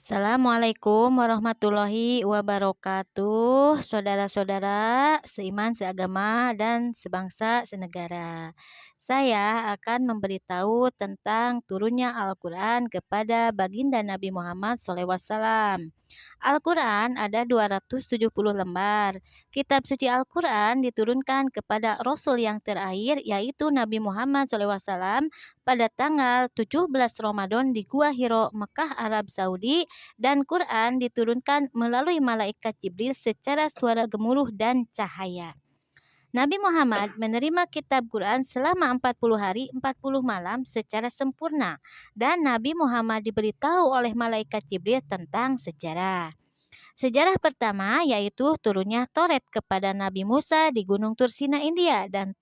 Assalamualaikum warahmatullahi wabarakatuh. Saudara-saudara seiman, seagama, dan sebangsa, senegara. Saya akan memberitahu tentang turunnya Al-Quran kepada baginda Nabi Muhammad SAW. Al-Quran ada 270 lembar. Kitab suci Al-Quran diturunkan kepada Rasul yang terakhir yaitu Nabi Muhammad SAW pada tanggal 17 Ramadan di Gua Hiro, Mekah, Arab Saudi, dan Quran diturunkan melalui malaikat Jibril secara suara gemuruh dan cahaya. Nabi Muhammad menerima kitab Quran selama 40 hari 40 malam secara sempurna, dan Nabi Muhammad diberitahu oleh malaikat Jibril tentang sejarah. Sejarah pertama yaitu turunnya Taurat kepada Nabi Musa di Gunung Tursina, India, dan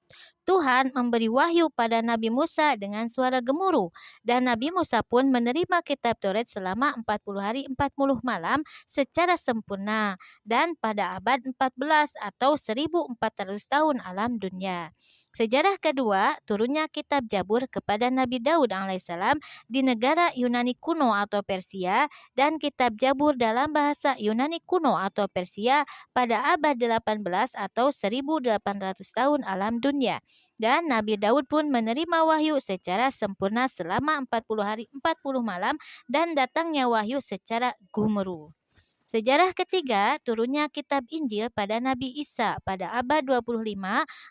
Tuhan memberi wahyu pada Nabi Musa dengan suara gemuruh, dan Nabi Musa pun menerima kitab Taurat selama 40 hari 40 malam secara sempurna dan pada abad 14 atau 1400 tahun alam dunia. Sejarah kedua, turunnya kitab Jabur kepada Nabi Daud alaihissalam di negara Yunani kuno atau Persia, dan kitab Jabur dalam bahasa Yunani kuno atau Persia pada abad 18 atau 1800 tahun alam dunia. Dan Nabi Daud pun menerima wahyu secara sempurna selama 40 hari 40 malam dan datangnya wahyu secara gumeru. Sejarah ketiga, turunnya kitab Injil pada Nabi Isa pada abad 25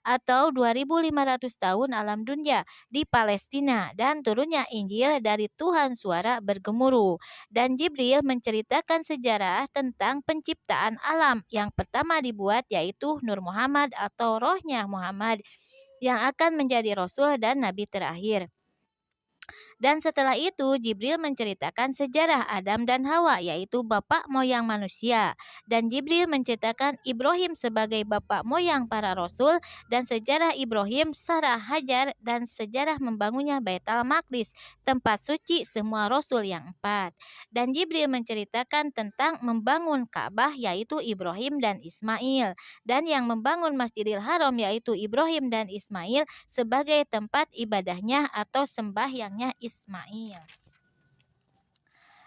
atau 2500 tahun alam dunia di Palestina, dan turunnya Injil dari Tuhan suara bergemuruh. Dan Jibril menceritakan sejarah tentang penciptaan alam yang pertama dibuat yaitu Nur Muhammad atau rohnya Muhammad yang akan menjadi Rasul dan Nabi terakhir. Dan setelah itu Jibril menceritakan sejarah Adam dan Hawa yaitu bapak moyang manusia. Dan Jibril menceritakan Ibrahim sebagai bapak moyang para rasul, dan sejarah Ibrahim, Sarah, Hajar, dan sejarah membangunnya Baitul Maqdis, tempat suci semua rasul yang 4. Dan Jibril menceritakan tentang membangun Ka'bah yaitu Ibrahim dan Ismail, dan yang membangun Masjidil Haram yaitu Ibrahim dan Ismail sebagai tempat ibadahnya atau sembahyangnya Ismail.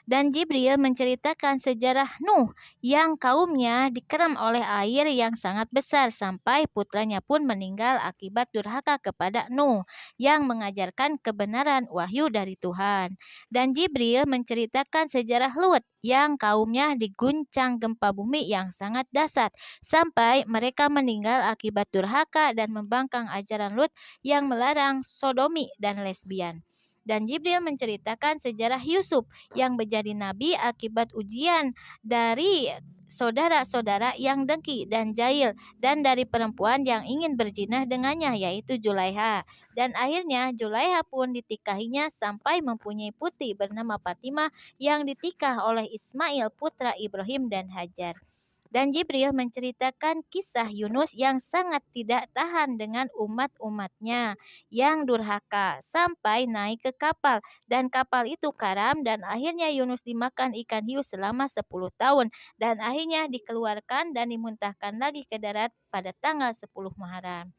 Dan Jibril menceritakan sejarah Nuh yang kaumnya dikeram oleh air yang sangat besar sampai putranya pun meninggal akibat durhaka kepada Nuh yang mengajarkan kebenaran wahyu dari Tuhan. Dan Jibril menceritakan sejarah Lut yang kaumnya diguncang gempa bumi yang sangat dahsyat sampai mereka meninggal akibat durhaka dan membangkang ajaran Lut yang melarang sodomi dan lesbian. Dan Jibril menceritakan sejarah Yusuf yang menjadi nabi akibat ujian dari saudara-saudara yang dengki dan jahil, dan dari perempuan yang ingin berzina dengannya yaitu Julaiha. Dan akhirnya Julaiha pun ditikahinya sampai mempunyai putri bernama Fatimah yang ditikah oleh Ismail putra Ibrahim dan Hajar. Dan Jibril menceritakan kisah Yunus yang sangat tidak tahan dengan umat-umatnya yang durhaka sampai naik ke kapal, dan kapal itu karam, dan akhirnya Yunus dimakan ikan hiu selama 10 tahun, dan akhirnya dikeluarkan dan dimuntahkan lagi ke darat pada tanggal 10 Muharram.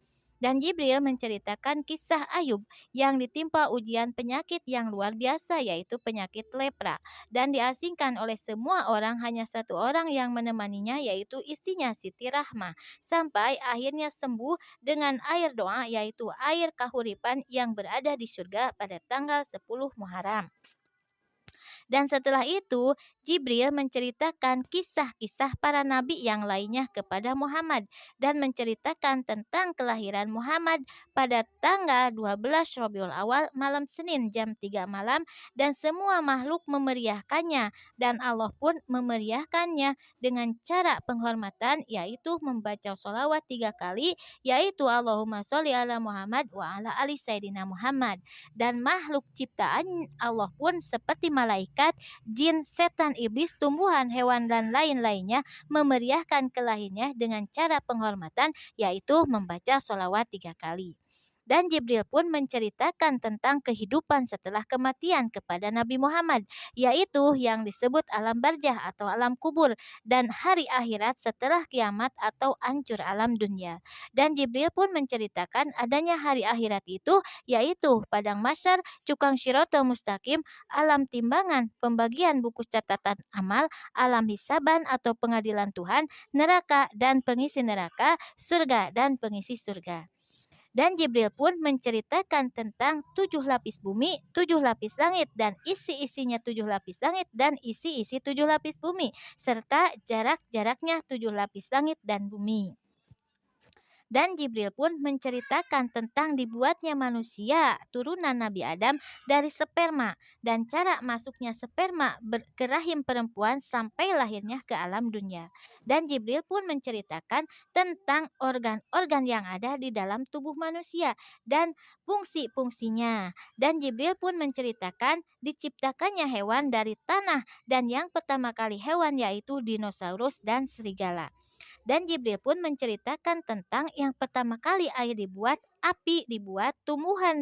Dan Jibril menceritakan kisah Ayub yang ditimpa ujian penyakit yang luar biasa yaitu penyakit lepra, dan diasingkan oleh semua orang, hanya satu orang yang menemaninya yaitu istrinya Siti Rahmah, sampai akhirnya sembuh dengan air doa yaitu air kahuripan yang berada di surga pada tanggal 10 Muharram. Dan setelah itu, Jibril menceritakan kisah-kisah para nabi yang lainnya kepada Muhammad, dan menceritakan tentang kelahiran Muhammad pada tanggal 12 Rabiul Awal malam Senin jam 3 malam, dan semua makhluk memeriahkannya, dan Allah pun memeriahkannya dengan cara penghormatan yaitu membaca sholawat 3 kali yaitu Allahumma sholli ala Muhammad wa ala ali Sayyidina Muhammad. Dan makhluk ciptaan Allah pun seperti malaikat, jin, setan, iblis, tumbuhan, hewan, dan lain-lainnya memeriahkan kelahirannya dengan cara penghormatan yaitu membaca sholawat 3 kali. Dan Jibril pun menceritakan tentang kehidupan setelah kematian kepada Nabi Muhammad, yaitu yang disebut alam barzah atau alam kubur, dan hari akhirat setelah kiamat atau hancur alam dunia. Dan Jibril pun menceritakan adanya hari akhirat itu, yaitu padang mahsyar, cukang Shiratal Mustaqim, alam timbangan, pembagian buku catatan amal, alam hisaban atau pengadilan Tuhan, neraka dan pengisi neraka, surga dan pengisi surga. Dan Jibril pun menceritakan tentang 7 lapis bumi, 7 lapis langit, dan isi-isinya 7 lapis langit dan isi-isi 7 lapis bumi, serta jarak-jaraknya 7 lapis langit dan bumi. Dan Jibril pun menceritakan tentang dibuatnya manusia, turunan Nabi Adam, dari sperma, dan cara masuknya sperma ke rahim perempuan sampai lahirnya ke alam dunia. Dan Jibril pun menceritakan tentang organ-organ yang ada di dalam tubuh manusia dan fungsi-fungsinya. Dan Jibril pun menceritakan diciptakannya hewan dari tanah, dan yang pertama kali hewan yaitu dinosaurus dan serigala. Dan Jibril pun menceritakan tentang yang pertama kali air dibuat, api dibuat, tumbuhan